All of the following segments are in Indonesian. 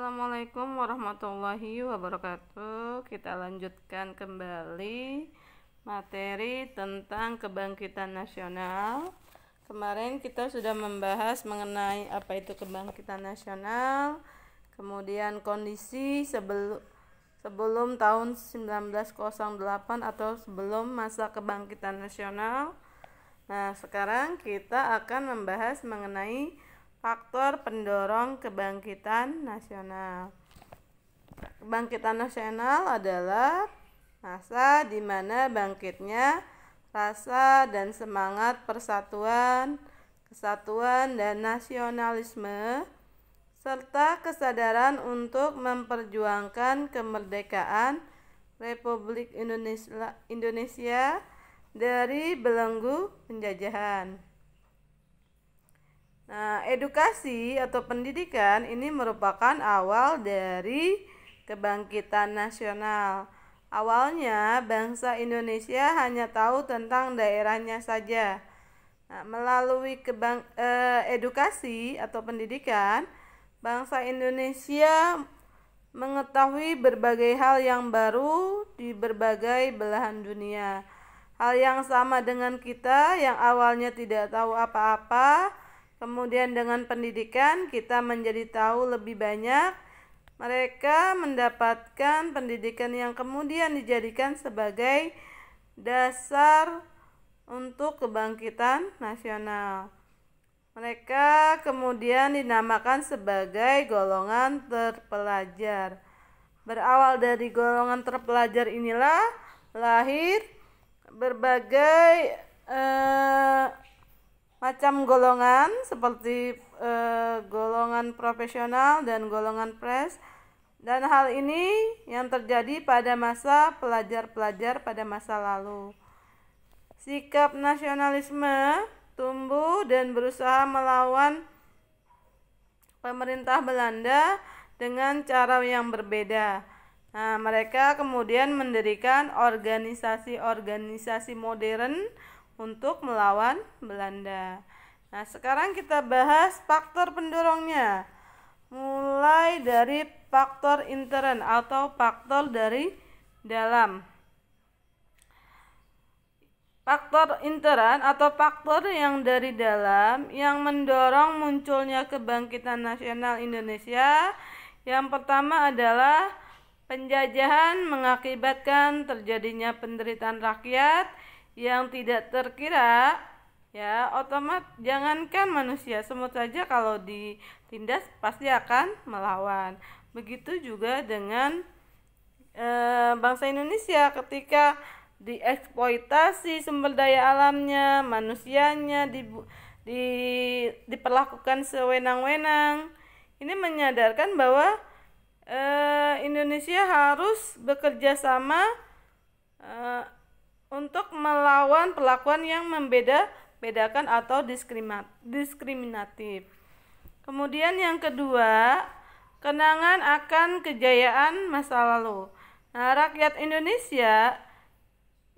Assalamualaikum warahmatullahi wabarakatuh. Kita lanjutkan kembali materi tentang kebangkitan nasional. Kemarin kita sudah membahas mengenai apa itu kebangkitan nasional, kemudian kondisi sebelum tahun 1908 atau sebelum masa kebangkitan nasional. Nah, sekarang kita akan membahas mengenai faktor pendorong kebangkitan nasional. Kebangkitan nasional adalah masa di mana bangkitnya rasa dan semangat persatuan, kesatuan, dan nasionalisme, serta kesadaran untuk memperjuangkan kemerdekaan Republik Indonesia dari belenggu penjajahan. Nah, edukasi atau pendidikan ini merupakan awal dari kebangkitan nasional. Awalnya bangsa Indonesia hanya tahu tentang daerahnya saja. Nah, melalui edukasi atau pendidikan, bangsa Indonesia mengetahui berbagai hal yang baru di berbagai belahan dunia. Hal yang sama dengan kita yang awalnya tidak tahu apa-apa. Kemudian dengan pendidikan kita menjadi tahu lebih banyak. Mereka mendapatkan pendidikan yang kemudian dijadikan sebagai dasar untuk kebangkitan nasional. Mereka kemudian dinamakan sebagai golongan terpelajar. Berawal dari golongan terpelajar inilah lahir berbagai macam golongan seperti golongan profesional dan golongan pres, dan hal ini yang terjadi pada masa pelajar-pelajar pada masa lalu. Sikap nasionalisme tumbuh dan berusaha melawan pemerintah Belanda dengan cara yang berbeda. Nah, mereka kemudian mendirikan organisasi-organisasi modern untuk melawan Belanda. Nah, sekarang kita bahas faktor pendorongnya. Mulai dari faktor intern atau faktor dari dalam. Faktor intern atau faktor yang dari dalam yang mendorong munculnya kebangkitan nasional Indonesia. Yang pertama adalah penjajahan mengakibatkan terjadinya penderitaan rakyat yang tidak terkira, ya, otomatis jangankan manusia, semut saja kalau ditindas pasti akan melawan. Begitu juga dengan bangsa Indonesia ketika dieksploitasi sumber daya alamnya, manusianya diperlakukan sewenang-wenang. Ini menyadarkan bahwa Indonesia harus bekerja sama untuk melawan perlakuan yang membedakan atau diskriminatif. Kemudian yang kedua, kenangan akan kejayaan masa lalu. Nah, rakyat Indonesia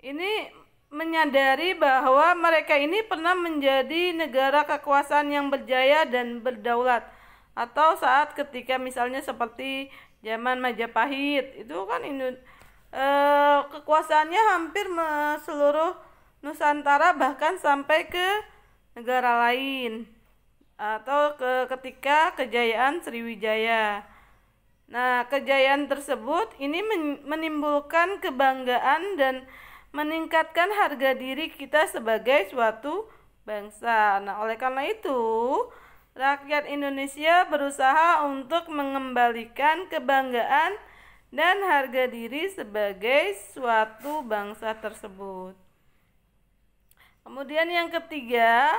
ini menyadari bahwa mereka ini pernah menjadi negara kekuasaan yang berjaya dan berdaulat. Atau saat ketika misalnya seperti zaman Majapahit, itu kan kekuasaannya hampir seluruh Nusantara, bahkan sampai ke negara lain, atau ketika kejayaan Sriwijaya. Nah, kejayaan tersebut ini menimbulkan kebanggaan dan meningkatkan harga diri kita sebagai suatu bangsa. Nah, oleh karena itu rakyat Indonesia berusaha untuk mengembalikan kebanggaan dan harga diri sebagai suatu bangsa tersebut. Kemudian yang ketiga,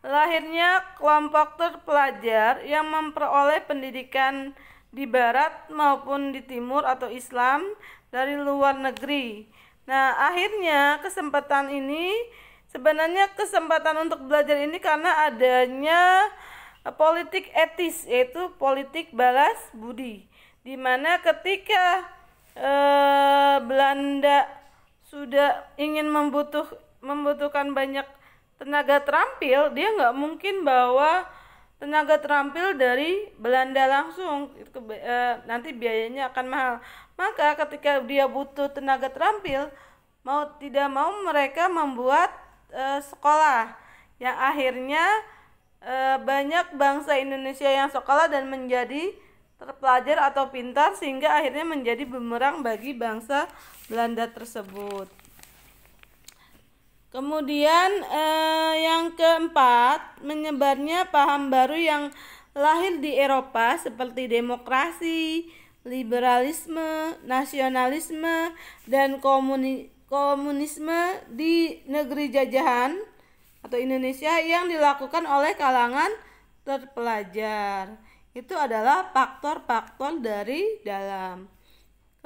lahirnya kelompok terpelajar yang memperoleh pendidikan di barat maupun di timur atau Islam dari luar negeri. Nah, akhirnya kesempatan untuk belajar ini karena adanya politik etis, yaitu politik balas budi, di mana ketika Belanda sudah ingin membutuhkan banyak tenaga terampil, dia nggak mungkin bawa tenaga terampil dari Belanda langsung, nanti biayanya akan mahal. Maka ketika dia butuh tenaga terampil, mau tidak mau mereka membuat sekolah yang akhirnya banyak bangsa Indonesia yang sekolah dan menjadi terpelajar atau pintar, sehingga akhirnya menjadi bumerang bagi bangsa Belanda tersebut. Kemudian yang keempat, menyebarnya paham baru yang lahir di Eropa seperti demokrasi, liberalisme, nasionalisme, dan komunisme di negeri jajahan atau Indonesia yang dilakukan oleh kalangan terpelajar. Itu adalah faktor-faktor dari dalam.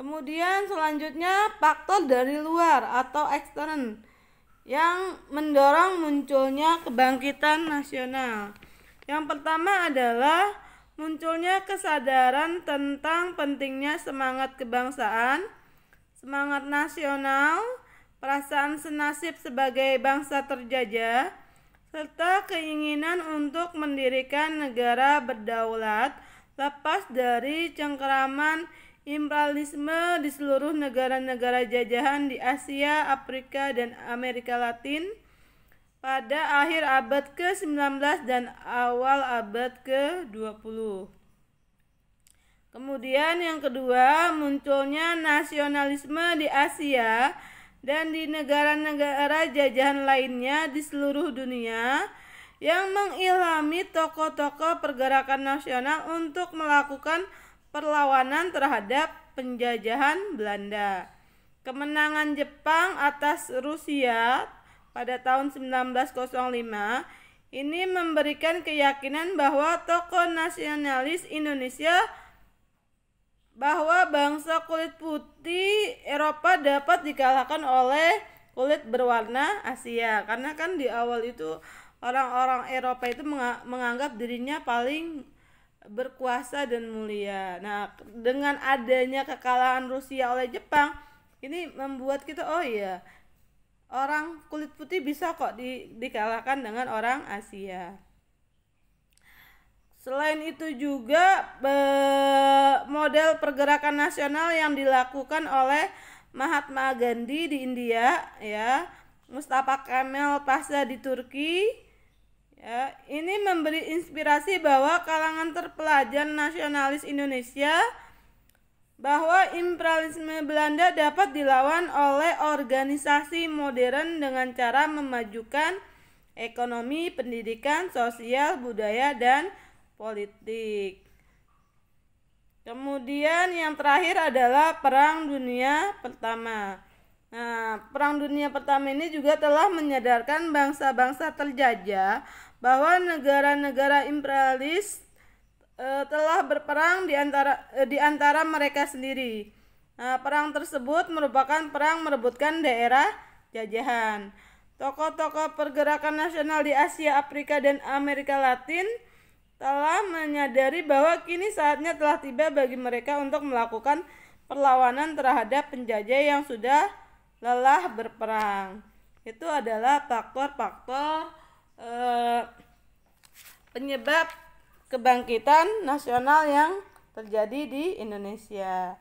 Kemudian selanjutnya faktor dari luar atau ekstern yang mendorong munculnya kebangkitan nasional. Yang pertama adalah munculnya kesadaran tentang pentingnya semangat kebangsaan, semangat nasional, perasaan senasib sebagai bangsa terjajah, serta keinginan untuk mendirikan negara berdaulat lepas dari cengkeraman imperialisme di seluruh negara-negara jajahan di Asia, Afrika, dan Amerika Latin pada akhir abad ke-19 dan awal abad ke-20. Kemudian yang kedua, munculnya nasionalisme di Asia dan di negara-negara jajahan lainnya di seluruh dunia yang mengilhami tokoh-tokoh pergerakan nasional untuk melakukan perlawanan terhadap penjajahan Belanda. Kemenangan Jepang atas Rusia pada tahun 1905 ini memberikan keyakinan bahwa tokoh nasionalis Indonesia bahwa bangsa kulit putih Eropa dapat dikalahkan oleh kulit berwarna Asia. Karena kan di awal itu orang-orang Eropa itu menganggap dirinya paling berkuasa dan mulia. Nah, dengan adanya kekalahan Rusia oleh Jepang, ini membuat kita, oh iya, orang kulit putih bisa kok dikalahkan dengan orang Asia. Selain itu juga model pergerakan nasional yang dilakukan oleh Mahatma Gandhi di India, ya, Mustafa Kemal Pasha di Turki, ya, ini memberi inspirasi bahwa kalangan terpelajar nasionalis Indonesia bahwa imperialisme Belanda dapat dilawan oleh organisasi modern dengan cara memajukan ekonomi, pendidikan, sosial, budaya, dan politik. Kemudian yang terakhir adalah Perang Dunia Pertama. Nah, Perang Dunia Pertama ini juga telah menyadarkan bangsa-bangsa terjajah bahwa negara-negara imperialis telah berperang di antara mereka sendiri. Nah, perang tersebut merupakan perang merebutkan daerah jajahan. Tokoh-tokoh pergerakan nasional di Asia, Afrika, dan Amerika Latin telah menyadari bahwa kini saatnya telah tiba bagi mereka untuk melakukan perlawanan terhadap penjajah yang sudah lelah berperang. Itu adalah faktor-faktor penyebab kebangkitan nasional yang terjadi di Indonesia.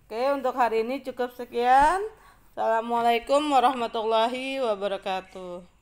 Oke, untuk hari ini cukup sekian. Assalamualaikum warahmatullahi wabarakatuh.